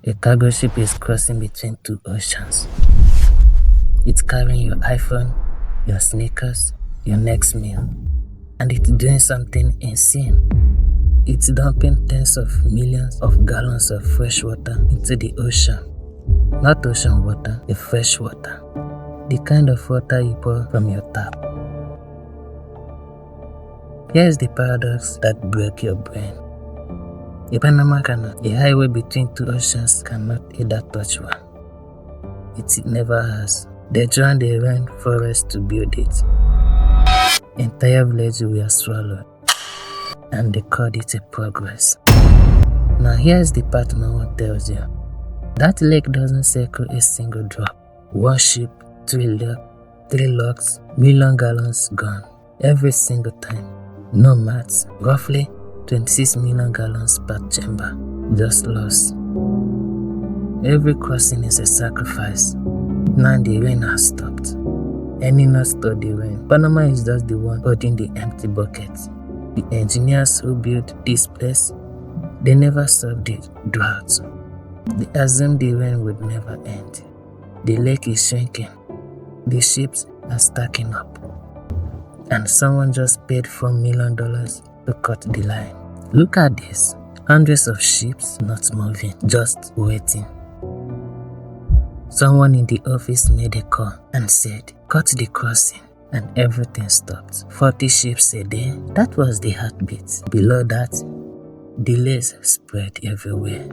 A cargo ship is crossing between two oceans. It's carrying your iPhone, your sneakers, your next meal, and it's doing something insane. It's dumping tens of millions of gallons of fresh water into the ocean. Not ocean water, the fresh water. The kind of water you pour from your tap. Here's the paradox that broke your brain. The Panama Canal, a highway between two oceans, cannot either touch one. It never has. They drowned a rainforest to build it. Entire villages were swallowed, and they called it a progress. Now here's the part no one tells you. That lake doesn't circle a single drop. One ship, three locks, million gallons gone. Every single time. No maths. Roughly 26 million gallons per chamber. Just lost. Every crossing is a sacrifice. Now the rain has stopped. Any not stop the rain. Panama is just the one holding the empty bucket. The engineers who built this place, they never solved the drought. They assumed the rain would never end. The lake is shrinking. The ships are stacking up. And someone just paid $4 million to cut the line. Look at this. Hundreds of ships not moving, just waiting. Someone in the office made a call and said, cut the crossing, and everything stopped. 40 ships a day, that was the heartbeat. Below that, delays spread everywhere.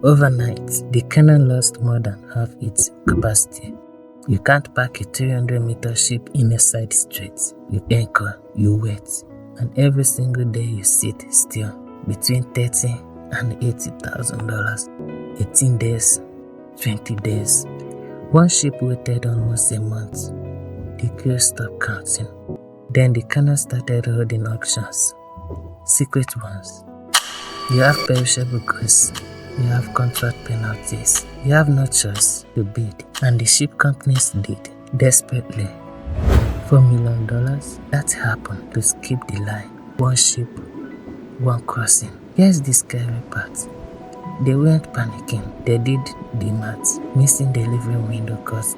Overnight, the canal lost more than half its capacity. You can't park a 300-meter ship in a side street. You anchor, you wait, and every single day you sit still. Between $30,000 and $80,000. 18 days, 20 days. One ship waited almost a month. The crew stopped counting. Then the canal started holding auctions. Secret ones. You have perishable goods. You have contract penalties. You have no choice to bid. And the ship companies did, desperately. $4 million, that happened to skip the line. One ship, one crossing. Here's the scary part. They weren't panicking. They did the maths. Missing delivery window cost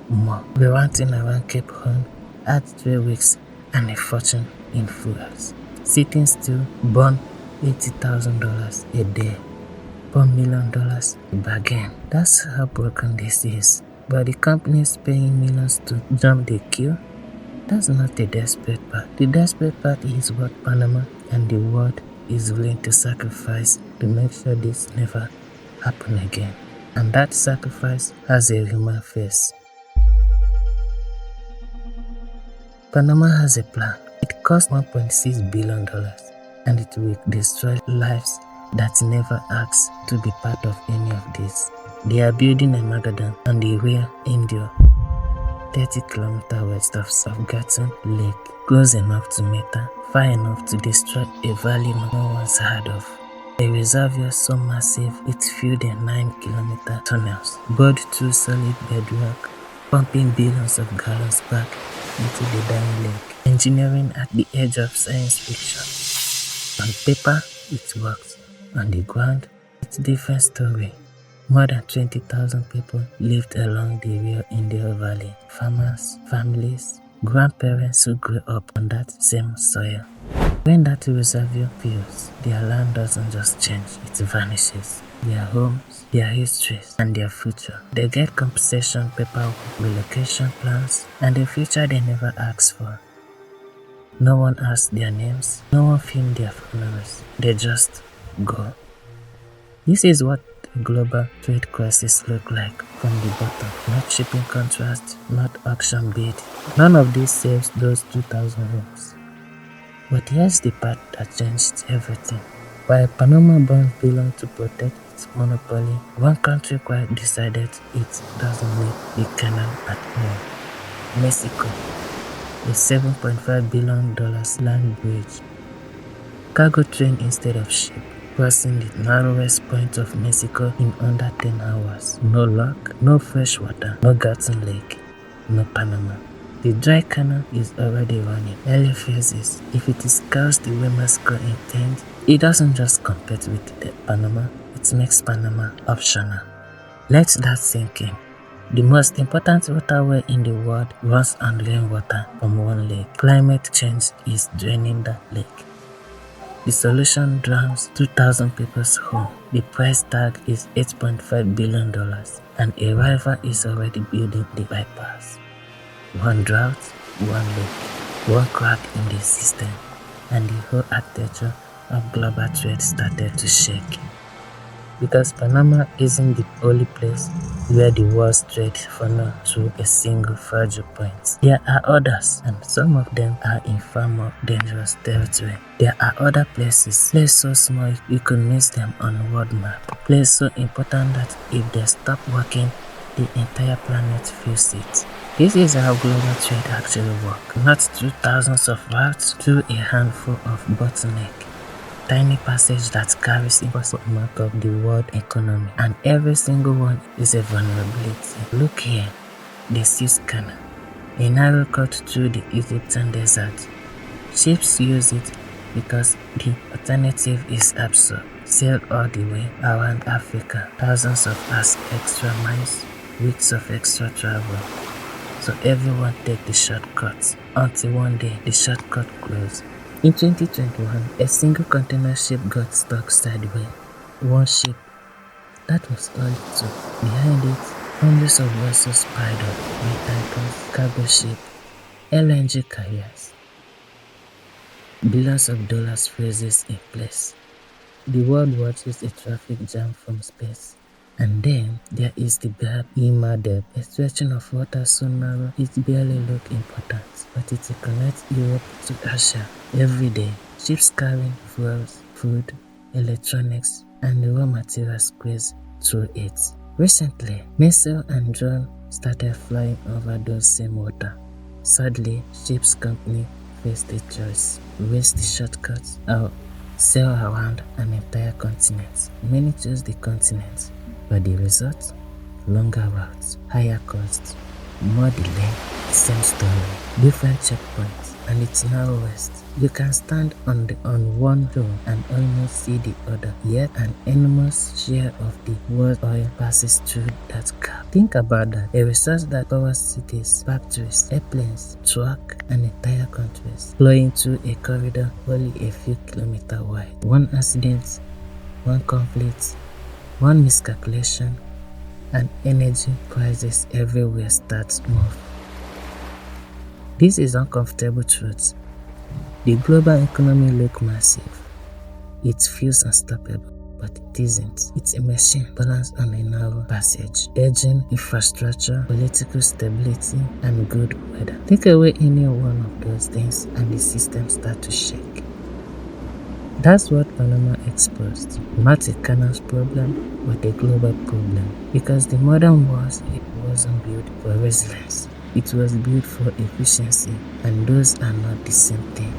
more. The ranting around Cape Horn had 3 weeks and a fortune in fuels. Sitting still burned $80,000 a day. $4 million bargain. That's how broken this is. But the company is paying millions to jump the queue. That's not the desperate part. The desperate part is what Panama and the world is willing to sacrifice to make sure this never happen again. And that sacrifice has a human face. Panama has a plan. It costs $1.6 billion and it will destroy lives that never asked to be part of any of this. They are building a Magadan on the Rio Indio, 30 km west of Gatun Lake, close enough to Meta, far enough to destroy a valley no one's heard of. A reservoir so massive it filled a 9-kilometer tunnels, bored through solid bedrock, pumping billions of gallons back into the dying lake. Engineering at the edge of science fiction. On paper, it works. On the ground, it's a different story. More than 20,000 people lived along the Rio Indio Valley. Farmers, families, grandparents who grew up on that same soil. When that reservoir fills, their land doesn't just change, it vanishes. Their homes, their histories, and their future. They get compensation paperwork, relocation plans, and a future they never asked for. No one asked their names, no one filmed their funerals. They just go. This is what a global trade crisis looks like from the bottom. Not shipping contracts, not auction bid. None of this saves those 2,000 homes. But here's the part that changed everything. While Panama bonds belong to protect its monopoly, one country quite decided it doesn't need the canal at all. Mexico, a $7.5 billion land bridge. Cargo train instead of ship, crossing the narrowest point of Mexico in under 10 hours. No luck, no fresh water, no Gatun Lake, no Panama. The dry canal is already running. Early phases. If it is cast the way Mexico intends, it doesn't just compete with the Panama, it that makes Panama optional. Let that sink in. The most important waterway in the world runs on rainwater from one lake. Climate change is draining that lake. The solution drowns 2,000 people's home. The price tag is $8.5 billion and a rival is already building the bypass. One drought, one lake, one crack in the system, and the whole architecture of global trade started to shake. Because Panama isn't the only place where the world's trade funnels through a single fragile point. There are others, and some of them are in far more dangerous territory. There are other places so small you could miss them on a world map. Places so important that if they stop working, the entire planet feels it. This is how global trade actually works, not through thousands of routes, through a handful of bottlenecks. Tiny passage that carries impossible amount of the world economy, and every single one is a vulnerability. Look here, the Suez Canal, a narrow cut through the Egyptian desert. Ships use it because the alternative is absurd. Sail all the way around Africa, thousands of extra miles, weeks of extra travel. So everyone take the shortcuts until one day the shortcut closes. In 2021, a single container ship got stuck sideways. One ship. That was all it took. Behind it, hundreds of vessels piled up with tankers, cargo ships, LNG carriers. Billions of dollars freezes in place. The world watches a traffic jam from space. And then there is the Bab Deb, a stretching of water so narrow it barely looks important, but it connects Europe to Asia every day. Ships carrying fuels, food, electronics, and raw materials squeeze through it. Recently, missiles and drones started flying over those same water. Sadly, ships company faced the choice: waste the shortcuts or sail around an entire continent. Many chose the continent. But the result? Longer routes, higher costs, more delay, same story, different checkpoints, and it's now west. You can stand on one row and almost see the other, yet an enormous share of the world's oil passes through that gap. Think about that, a resource that powers cities, factories, airplanes, trucks, and entire countries, flowing through a corridor only a few kilometers wide. One accident, one conflict, one miscalculation, and energy prices everywhere start to move. This is uncomfortable truth. The global economy looks massive. It feels unstoppable, but it isn't. It's a machine balanced on a narrow passage, urging infrastructure, political stability, and good weather. Take away any one of those things and the system starts to shake. That's what Panama exposed. Not a canal's problem, but a global problem. Because the modern world wasn't built for resilience. It was built for efficiency, and those are not the same thing.